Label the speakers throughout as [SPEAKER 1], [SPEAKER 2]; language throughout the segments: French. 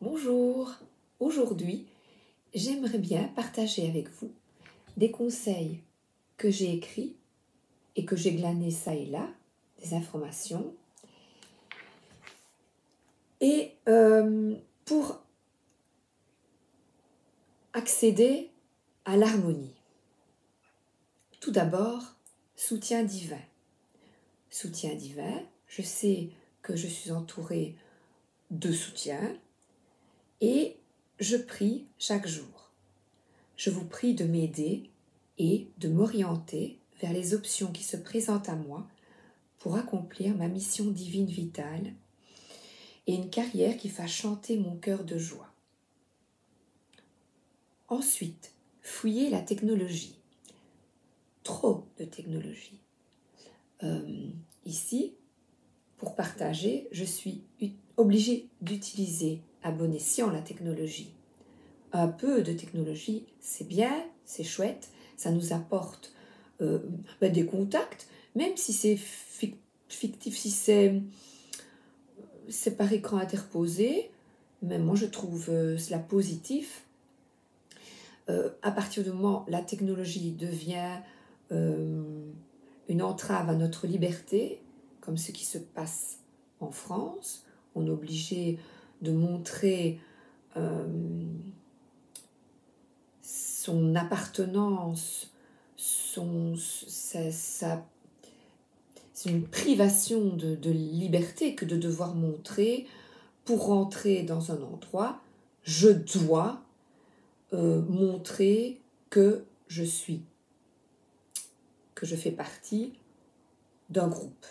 [SPEAKER 1] Bonjour, aujourd'hui j'aimerais bien partager avec vous des conseils que j'ai écrits et que j'ai glanés ça et là, des informations, et pour accéder à l'harmonie. Tout d'abord, soutien divin. Soutien divin, je sais que je suis entourée de soutien et je prie chaque jour. Je vous prie de m'aider et de m'orienter vers les options qui se présentent à moi pour accomplir ma mission divine vitale et une carrière qui fasse chanter mon cœur de joie. Ensuite, fouiller la technologie. Trop de technologie. Ici, pour partager, je suis obligée d'utiliser à bon escient la technologie. Un peu de technologie, c'est bien, c'est chouette, ça nous apporte des contacts, même si c'est fictif, si c'est par écran interposé, mais moi je trouve cela positif. À partir du moment où la technologie devient une entrave à notre liberté, comme ce qui se passe en France, on est obligé de montrer son appartenance, c'est une privation de liberté que de devoir montrer pour rentrer dans un endroit, je dois montrer que je suis, que je fais partie d'un groupe.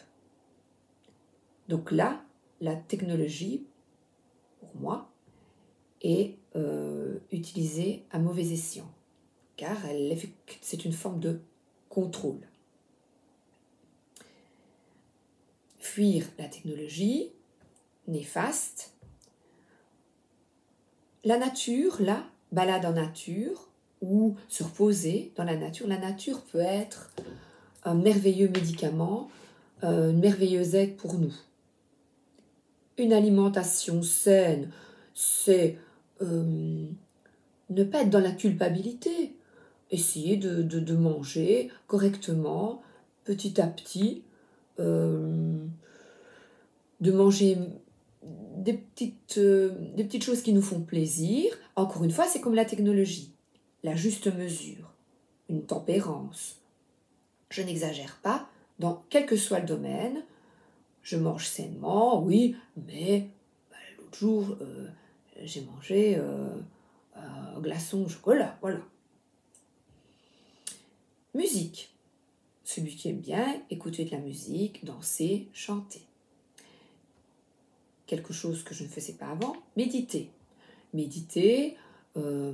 [SPEAKER 1] Donc là, la technologie, pour moi, est utilisée à mauvais escient, car c'est une forme de contrôle. Fuir la technologie, néfaste. La nature, là, balade en nature, ou se reposer dans la nature. La nature peut être un merveilleux médicament, une merveilleuse aide pour nous. Une alimentation saine, c'est ne pas être dans la culpabilité. Essayer de manger correctement, petit à petit, de manger des petites choses qui nous font plaisir. Encore une fois, c'est comme la technologie. La juste mesure, une tempérance. Je n'exagère pas, dans quel que soit le domaine. Je mange sainement, oui, mais l'autre jour, j'ai mangé un glaçon au chocolat, voilà. Musique. Celui qui aime bien écouter de la musique, danser, chanter. Quelque chose que je ne faisais pas avant, méditer. Méditer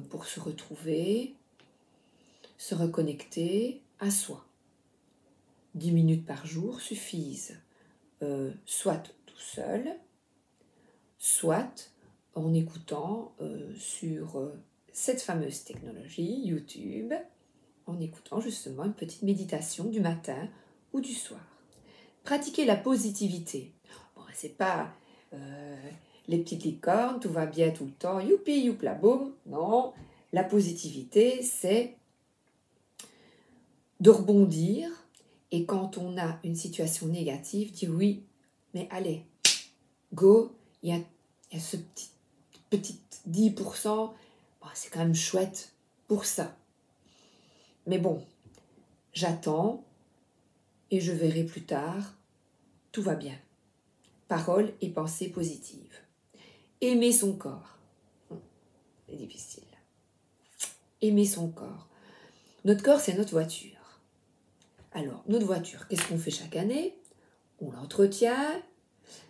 [SPEAKER 1] pour se retrouver, se reconnecter à soi. 10 minutes par jour suffisent, soit tout seul, soit en écoutant sur cette fameuse technologie, YouTube, en écoutant justement une petite méditation du matin ou du soir. Pratiquer la positivité. Bon, c'est pas les petites licornes, tout va bien tout le temps, youpi, youpla, boum. Non, la positivité, c'est de rebondir et quand on a une situation négative, dire oui, mais allez, go, il y a ce petit 10%, bon, c'est quand même chouette pour ça. Mais bon, j'attends et je verrai plus tard, tout va bien. Parole et pensée positives. Aimer son corps. C'est difficile. Aimer son corps. Notre corps, c'est notre voiture. Alors, notre voiture, qu'est-ce qu'on fait chaque année? On l'entretient.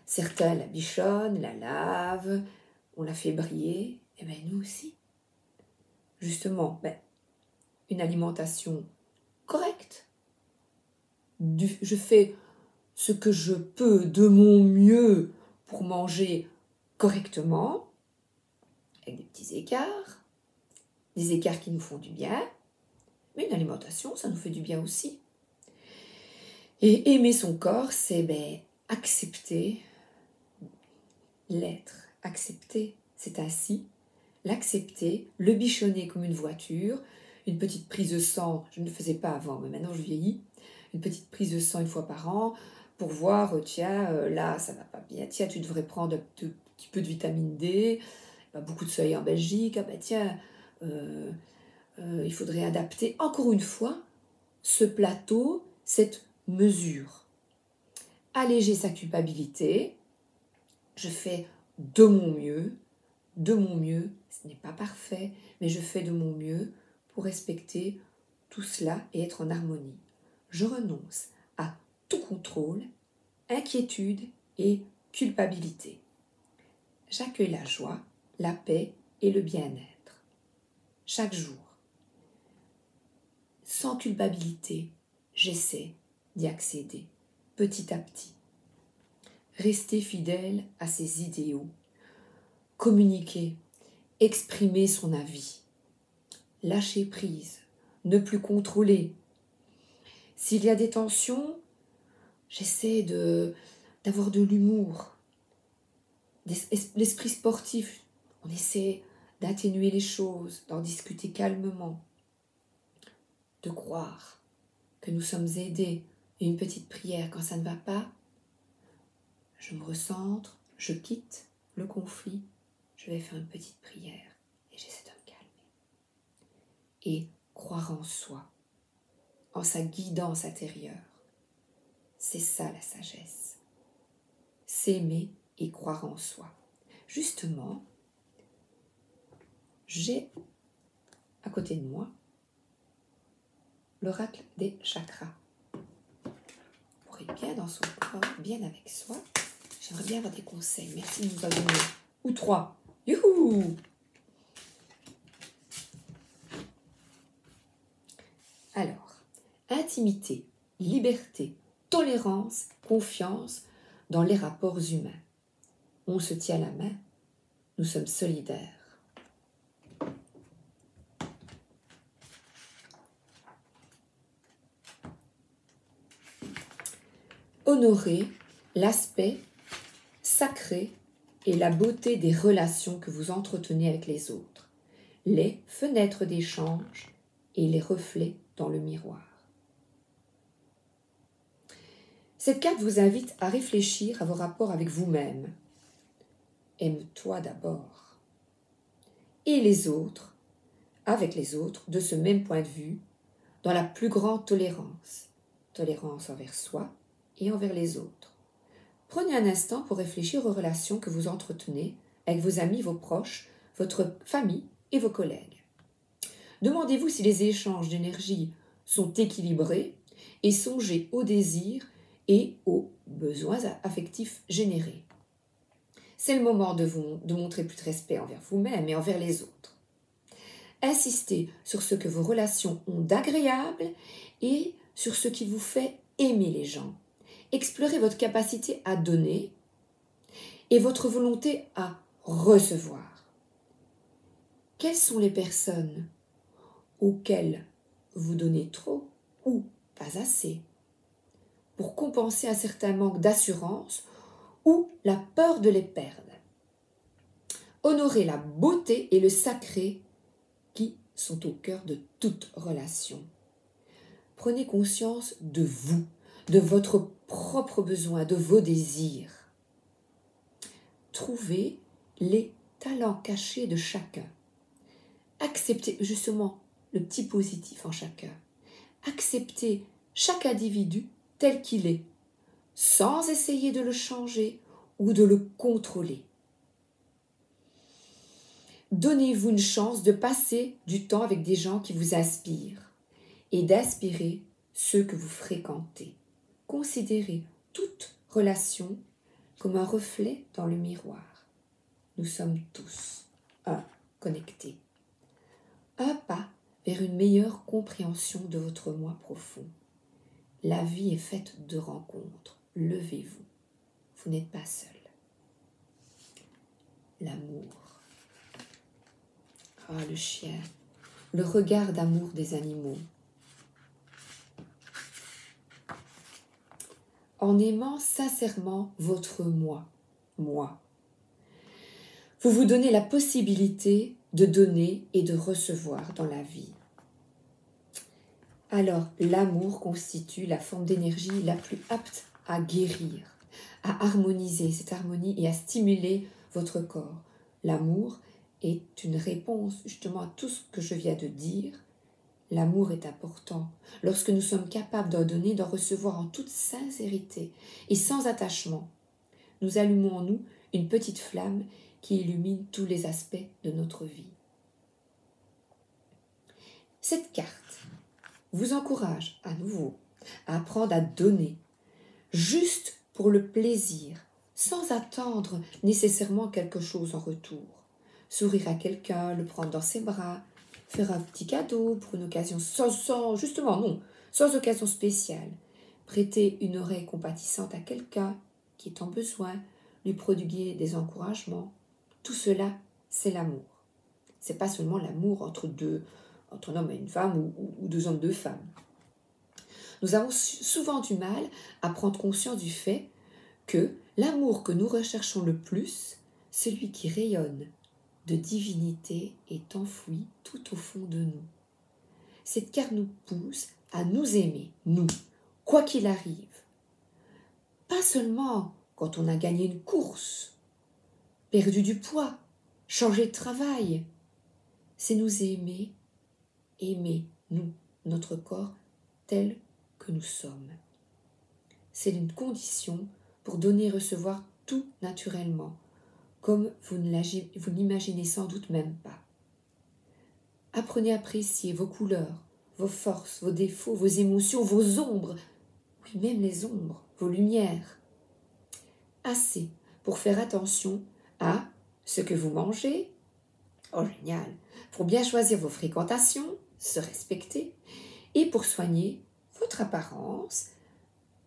[SPEAKER 1] Certains la bichonnent, la lavent, on la fait briller. Et bien, nous aussi. Justement, une alimentation correcte. Je fais ce que je peux de mon mieux pour manger correctement, avec des petits écarts, des écarts qui nous font du bien, mais une alimentation, ça nous fait du bien aussi. Et aimer son corps, c'est accepter l'être, accepter C'est ainsi l'accepter, le bichonner comme une voiture, une petite prise de sang, je ne le faisais pas avant, mais maintenant je vieillis, une petite prise de sang une fois par an pour voir, tiens, là ça va pas bien, tiens, tu devrais prendre un petit peu de vitamine D, beaucoup de soleil en Belgique, ah ben tiens, il faudrait adapter encore une fois ce plateau, cette mesure. Alléger sa culpabilité, je fais de mon mieux, ce n'est pas parfait, mais je fais de mon mieux pour respecter tout cela et être en harmonie. Je renonce à tout contrôle, inquiétude et culpabilité. J'accueille la joie, la paix et le bien-être. Chaque jour, sans culpabilité, j'essaie d'y accéder petit à petit. Rester fidèle à ses idéaux, communiquer, exprimer son avis, lâcher prise, ne plus contrôler. S'il y a des tensions, j'essaie d'avoir de l'humour, l'esprit sportif. On essaie d'atténuer les choses, d'en discuter calmement, de croire que nous sommes aidés. Et une petite prière quand ça ne va pas, je me recentre, je quitte le conflit, je vais faire une petite prière et j'essaie de me calmer. Et croire en soi, en sa guidance intérieure. C'est ça la sagesse. S'aimer et croire en soi. Justement, j'ai à côté de moi l'oracle des chakras. Pour être bien dans son corps, bien avec soi, j'aimerais bien avoir des conseils. Merci de nous en donner. Ou 3. Youhou! Alors, intimité, liberté, tolérance, confiance dans les rapports humains. On se tient la main, nous sommes solidaires. Honorez l'aspect sacré et la beauté des relations que vous entretenez avec les autres, les fenêtres d'échange et les reflets dans le miroir. Cette carte vous invite à réfléchir à vos rapports avec vous-même. Aime-toi d'abord. Et les autres, avec les autres, de ce même point de vue, dans la plus grande tolérance. Tolérance envers soi et envers les autres. Prenez un instant pour réfléchir aux relations que vous entretenez avec vos amis, vos proches, votre famille et vos collègues. Demandez-vous si les échanges d'énergie sont équilibrés et songez aux désirs et aux besoins affectifs générés. C'est le moment de montrer plus de respect envers vous-même et envers les autres. Insistez sur ce que vos relations ont d'agréable et sur ce qui vous fait aimer les gens. Explorez votre capacité à donner et votre volonté à recevoir. Quelles sont les personnes auxquelles vous donnez trop ou pas assez pour compenser un certain manque d'assurance ou la peur de les perdre? Honorez la beauté et le sacré qui sont au cœur de toute relation. Prenez conscience de vous, de votre propre besoin, de vos désirs. Trouvez les talents cachés de chacun. Acceptez justement le petit positif en chacun. Acceptez chaque individu tel qu'il est, sans essayer de le changer ou de le contrôler. Donnez-vous une chance de passer du temps avec des gens qui vous inspirent et d'inspirer ceux que vous fréquentez. Considérez toute relation comme un reflet dans le miroir. Nous sommes tous connectés. Un pas vers une meilleure compréhension de votre moi profond. La vie est faite de rencontres. Levez-vous. Vous n'êtes pas seul. L'amour. Le chien. Le regard d'amour des animaux. En aimant sincèrement votre moi, Vous vous donnez la possibilité de donner et de recevoir dans la vie. Alors, l'amour constitue la forme d'énergie la plus apte à guérir, à harmoniser cette harmonie et à stimuler votre corps. L'amour est une réponse justement à tout ce que je viens de dire. L'amour est important. Lorsque nous sommes capables d'en donner, d'en recevoir en toute sincérité et sans attachement, nous allumons en nous une petite flamme qui illumine tous les aspects de notre vie. Cette carte vous encourage à nouveau à apprendre à donner, juste pour le plaisir, sans attendre nécessairement quelque chose en retour. Sourire à quelqu'un, le prendre dans ses bras, faire un petit cadeau pour une occasion sans occasion spéciale. Prêter une oreille compatissante à quelqu'un qui est en besoin, lui prodiguer des encouragements. Tout cela, c'est l'amour. C'est pas seulement l'amour entre un homme et une femme ou deux hommes, deux femmes. Nous avons souvent du mal à prendre conscience du fait que l'amour que nous recherchons le plus, celui qui rayonne de divinité, est enfoui tout au fond de nous. Cette carte nous pousse à nous aimer, nous, quoi qu'il arrive. Pas seulement quand on a gagné une course, perdu du poids, changé de travail. C'est nous aimer, nous, notre corps, tel que nous sommes. C'est une condition pour donner et recevoir tout naturellement, comme vous ne l'imaginez sans doute même pas. Apprenez à apprécier vos couleurs, vos forces, vos défauts, vos émotions, vos ombres, oui, même les ombres, vos lumières. Assez pour faire attention à ce que vous mangez. Oh, génial! Pour bien choisir vos fréquentations, se respecter, et pour soigner votre apparence,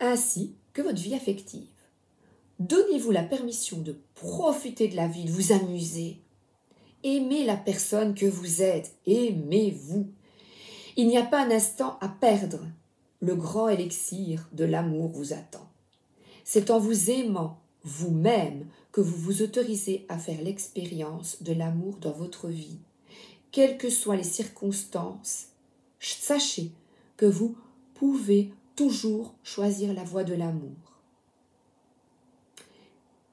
[SPEAKER 1] ainsi que votre vie affective. Donnez-vous la permission de profiter de la vie, de vous amuser. Aimez la personne que vous êtes, aimez-vous. Il n'y a pas un instant à perdre. Le grand élixir de l'amour vous attend. C'est en vous aimant vous-même que vous vous autorisez à faire l'expérience de l'amour dans votre vie. Quelles que soient les circonstances, sachez que vous pouvez toujours choisir la voie de l'amour.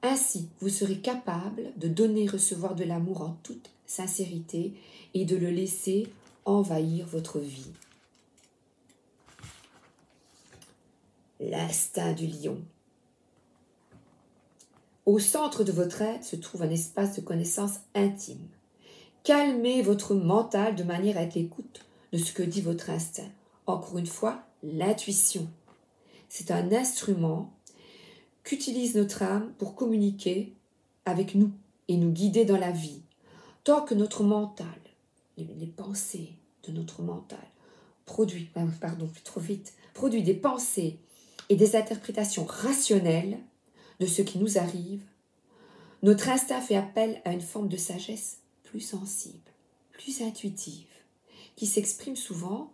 [SPEAKER 1] Ainsi, vous serez capable de donner et recevoir de l'amour en toute sincérité et de le laisser envahir votre vie. L'instinct du lion. Au centre de votre être se trouve un espace de connaissance intime. Calmez votre mental de manière à être l'écoute de ce que dit votre instinct. Encore une fois, l'intuition. C'est un instrument qu'utilise notre âme pour communiquer avec nous et nous guider dans la vie. Tant que notre mental, les pensées de notre mental, produit des pensées et des interprétations rationnelles de ce qui nous arrive, notre instinct fait appel à une forme de sagesse plus sensible, plus intuitive, qui s'exprime souvent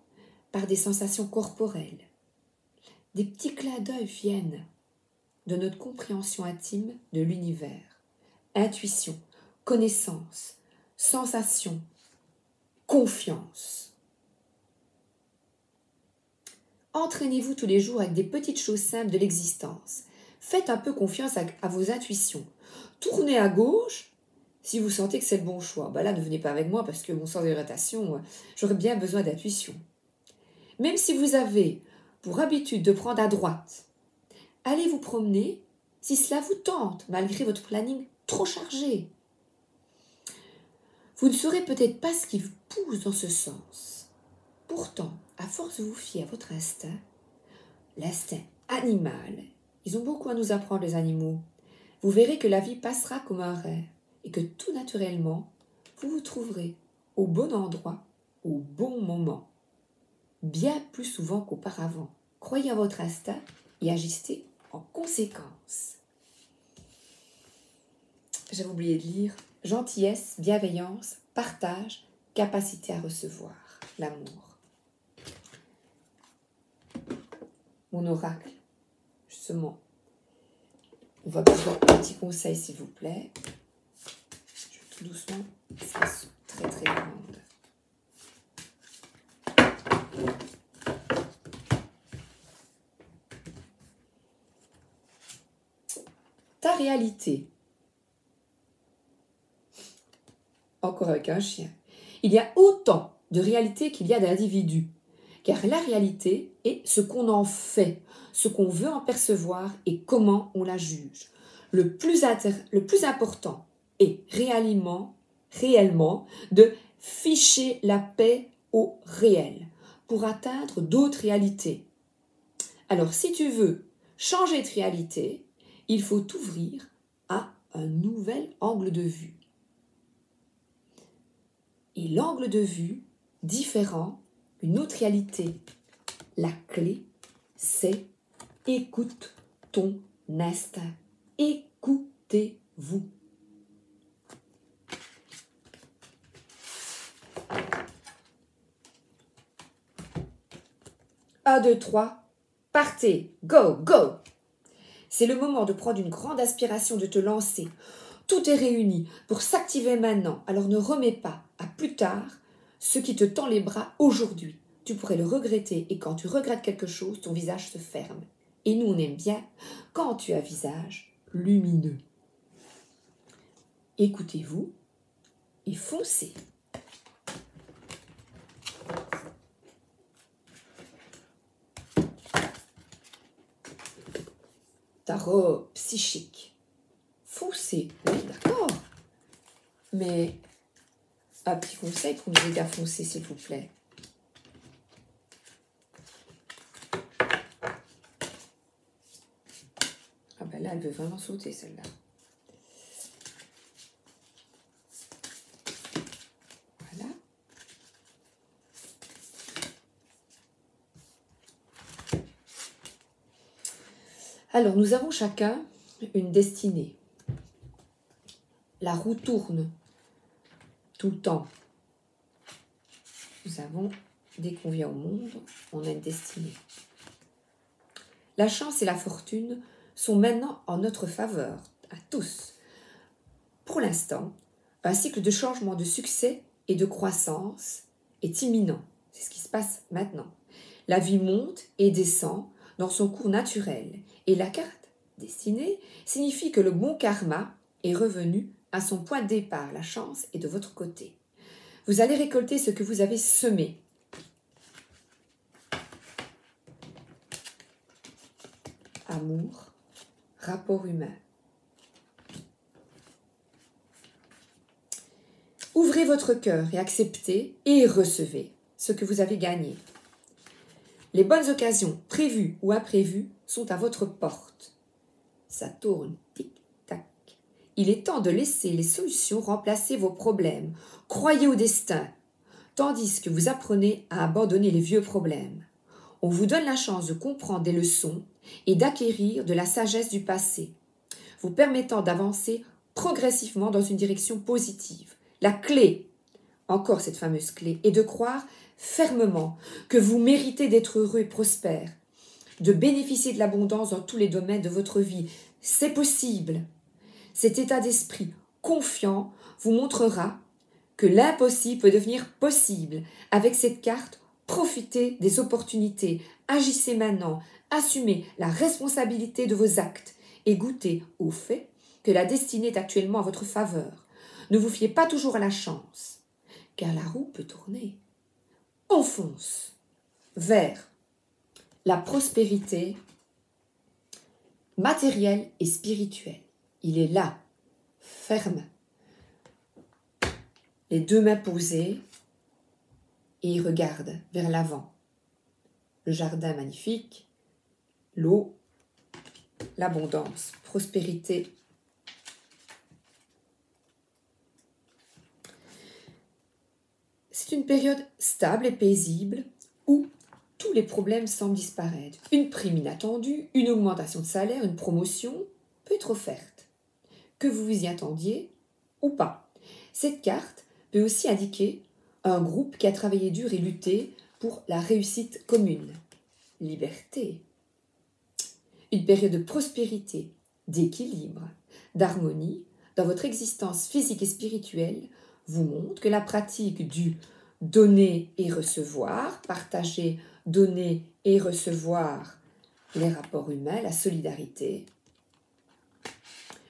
[SPEAKER 1] par des sensations corporelles. Des petits clins d'œil viennent de notre compréhension intime de l'univers. Intuition, connaissance, sensation, confiance. Entraînez-vous tous les jours avec des petites choses simples de l'existence. Faites un peu confiance à vos intuitions. Tournez à gauche si vous sentez que c'est le bon choix. Là, ne venez pas avec moi parce que mon sens d'orientation, j'aurais bien besoin d'intuition. Même si vous avez pour habitude de prendre à droite, allez vous promener si cela vous tente, malgré votre planning trop chargé. Vous ne saurez peut-être pas ce qui vous pousse dans ce sens. Pourtant, à force de vous fier à votre instinct, l'instinct animal, ils ont beaucoup à nous apprendre les animaux, vous verrez que la vie passera comme un rêve et que tout naturellement, vous vous trouverez au bon endroit, au bon moment, bien plus souvent qu'auparavant. Croyez en votre instinct et agissez en conséquence. J'avais oublié de lire gentillesse, bienveillance, partage, capacité à recevoir, l'amour. Mon oracle, justement. On va prendre un petit conseil, s'il vous plaît. Je vais tout doucement, c'est très très grande. Ta réalité. Encore avec un chien. Il y a autant de réalité qu'il y a d'individus. Car la réalité est ce qu'on en fait, ce qu'on veut en percevoir et comment on la juge. Le plus important est réellement de ficher la paix au réel pour atteindre d'autres réalités. Alors si tu veux changer de réalité, il faut t'ouvrir à un nouvel angle de vue. Et l'angle de vue différent, une autre réalité. La clé, c'est écoute ton instinct. Écoutez-vous. 1, 2, 3, partez, go, go! C'est le moment de prendre une grande aspiration, de te lancer. Tout est réuni pour s'activer maintenant, alors ne remets pas à plus tard ce qui te tend les bras aujourd'hui. Tu pourrais le regretter et quand tu regrettes quelque chose, ton visage se ferme. Et nous, on aime bien quand tu as un visage lumineux. Écoutez-vous et foncez. Tarot psychique. Foncez, oui, d'accord. Mais un petit conseil pour nous aider à foncer, s'il vous plaît. Ah ben là, elle veut vraiment sauter, celle-là. Voilà. Alors, nous avons chacun une destinée. La roue tourne tout le temps. Nous avons, dès qu'on vient au monde, on a une destinée. La chance et la fortune sont maintenant en notre faveur, à tous. Pour l'instant, un cycle de changement, de succès et de croissance est imminent. C'est ce qui se passe maintenant. La vie monte et descend dans son cours naturel. Et la carte destinée signifie que le bon karma est revenu à son point de départ. La chance est de votre côté. Vous allez récolter ce que vous avez semé. Amour, rapport humain. Ouvrez votre cœur et acceptez et recevez ce que vous avez gagné. Les bonnes occasions, prévues ou imprévues, sont à votre porte. Ça tourne, tic-tac. Il est temps de laisser les solutions remplacer vos problèmes. Croyez au destin, tandis que vous apprenez à abandonner les vieux problèmes. On vous donne la chance de comprendre des leçons et d'acquérir de la sagesse du passé, vous permettant d'avancer progressivement dans une direction positive. La clé, encore cette fameuse clé, est de croire fermement que vous méritez d'être heureux et prospère, de bénéficier de l'abondance dans tous les domaines de votre vie. C'est possible. Cet état d'esprit confiant vous montrera que l'impossible peut devenir possible. Avec cette carte, profitez des opportunités, agissez maintenant, assumez la responsabilité de vos actes et goûtez au fait que la destinée est actuellement à votre faveur. Ne vous fiez pas toujours à la chance, car la roue peut tourner. On fonce vers la prospérité matérielle et spirituelle. Il est là, ferme, les deux mains posées, et il regarde vers l'avant. Le jardin magnifique, l'eau, l'abondance, prospérité. C'est une période stable et paisible où tous les problèmes semblent disparaître. Une prime inattendue, une augmentation de salaire, une promotion peut être offerte. Que vous vous y attendiez ou pas. Cette carte peut aussi indiquer un groupe qui a travaillé dur et lutté pour la réussite commune. Liberté. Une période de prospérité, d'équilibre, d'harmonie dans votre existence physique et spirituelle vous montre que la pratique du donner et recevoir, partager, donner et recevoir les rapports humains, la solidarité,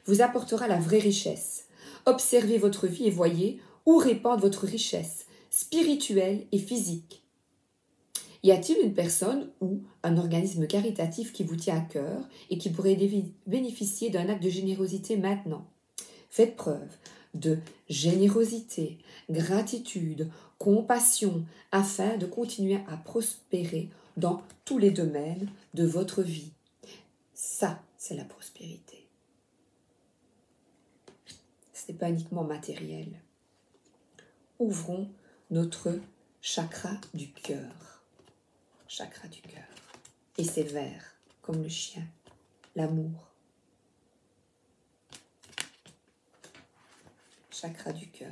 [SPEAKER 1] vous apportera la vraie richesse. Observez votre vie et voyez où répandre votre richesse spirituelle et physique. Y a-t-il une personne ou un organisme caritatif qui vous tient à cœur et qui pourrait bénéficier d'un acte de générosité maintenant? Faites preuve de générosité, gratitude, compassion afin de continuer à prospérer dans tous les domaines de votre vie. Ça, c'est la prospérité. Ce n'est pas uniquement matériel. Ouvrons notre chakra du cœur. Chakra du cœur. Et c'est vert, comme le chien, l'amour. Chakra du cœur.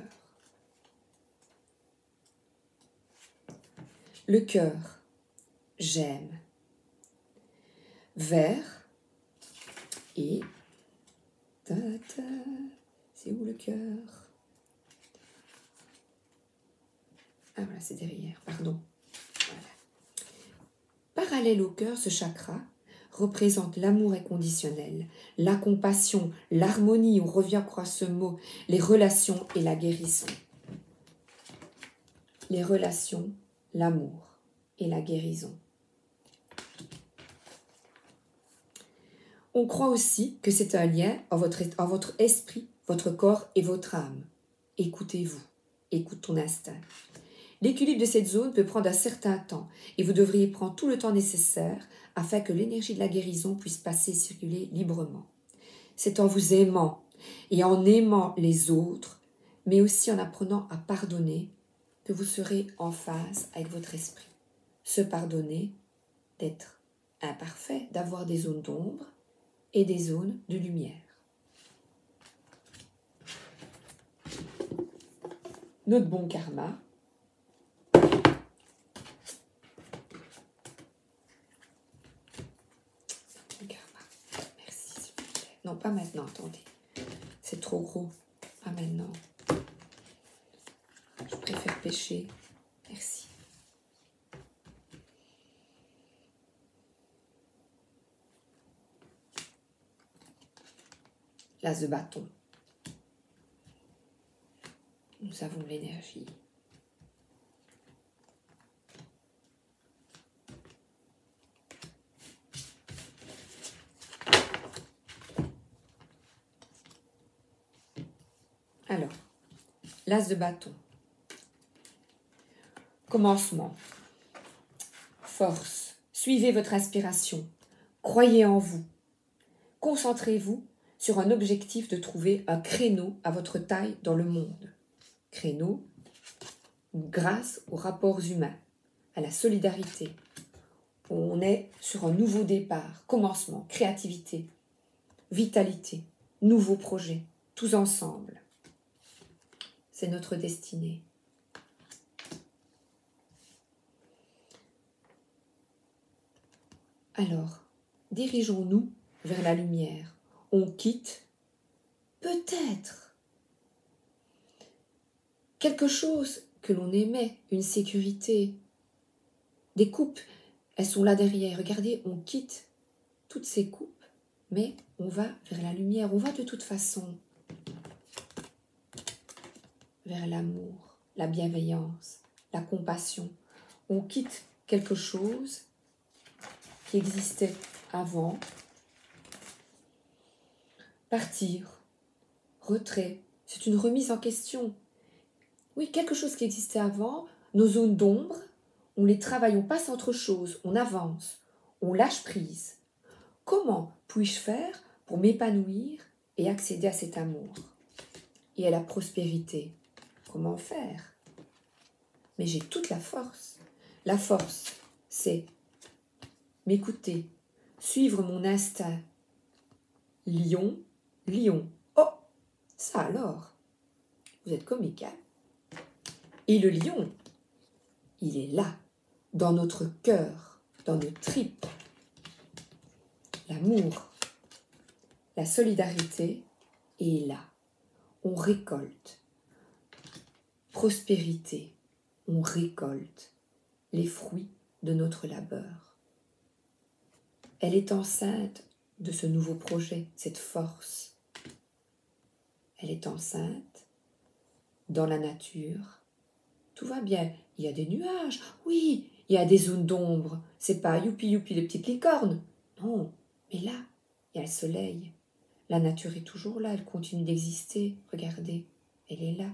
[SPEAKER 1] Le cœur, j'aime. Vert et c'est où le cœur? Ah voilà, c'est derrière, pardon. Voilà. Parallèle au cœur, ce chakra représente l'amour inconditionnel, la compassion, l'harmonie, on revient à ce mot, les relations et la guérison. Les relations, l'amour et la guérison. On croit aussi que c'est un lien en votre esprit, votre corps et votre âme. Écoutez-vous, écoute ton instinct. L'équilibre de cette zone peut prendre un certain temps et vous devriez prendre tout le temps nécessaire afin que l'énergie de la guérison puisse passer et circuler librement. C'est en vous aimant et en aimant les autres, mais aussi en apprenant à pardonner, que vous serez en phase avec votre esprit. Se pardonner d'être imparfait, d'avoir des zones d'ombre et des zones de lumière. Notre bon karma. Merci, s'il vous plaît. Non, pas maintenant, attendez. C'est trop gros. Pas maintenant. Je préfère pêcher. Merci. L'as de bâton. Nous avons l'énergie. Alors, l'as de bâton. Commencement. Force. Suivez votre inspiration. Croyez en vous. Concentrez-vous sur un objectif de trouver un créneau à votre taille dans le monde. Créneau grâce aux rapports humains, à la solidarité. On est sur un nouveau départ, commencement, créativité, vitalité, nouveaux projets, tous ensemble. C'est notre destinée. Alors, dirigeons-nous vers la lumière. On quitte peut-être quelque chose que l'on aimait, une sécurité, des coupes, elles sont là derrière. Regardez, on quitte toutes ces coupes, mais on va vers la lumière, on va de toute façon vers l'amour, la bienveillance, la compassion. On quitte quelque chose qui existait avant. Partir, retrait, c'est une remise en question. Oui, quelque chose qui existait avant, nos zones d'ombre, on les travaille, on passe à autre chose, on avance, on lâche prise. Comment puis-je faire pour m'épanouir et accéder à cet amour et à la prospérité? Comment faire? Mais j'ai toute la force. La force, c'est m'écouter, suivre mon instinct. Lion, lion. Oh, ça alors, vous êtes comique, hein? Et le lion, il est là, dans notre cœur, dans nos tripes. L'amour, la solidarité est là. on récolte. Prospérité, on récolte les fruits de notre labeur. Elle est enceinte de ce nouveau projet, cette force. Elle est enceinte dans la nature. Tout va bien. Il y a des nuages, oui, il y a des zones d'ombre. C'est pas youpi youpi les petites licornes. Non, mais là, il y a le soleil. La nature est toujours là, elle continue d'exister. Regardez, elle est là.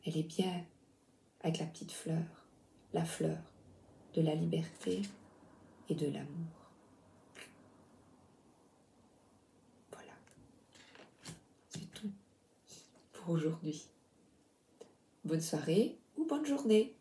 [SPEAKER 1] Elle est bien avec la petite fleur, la fleur de la liberté et de l'amour. Voilà, c'est tout pour aujourd'hui. Bonne soirée ou bonne journée.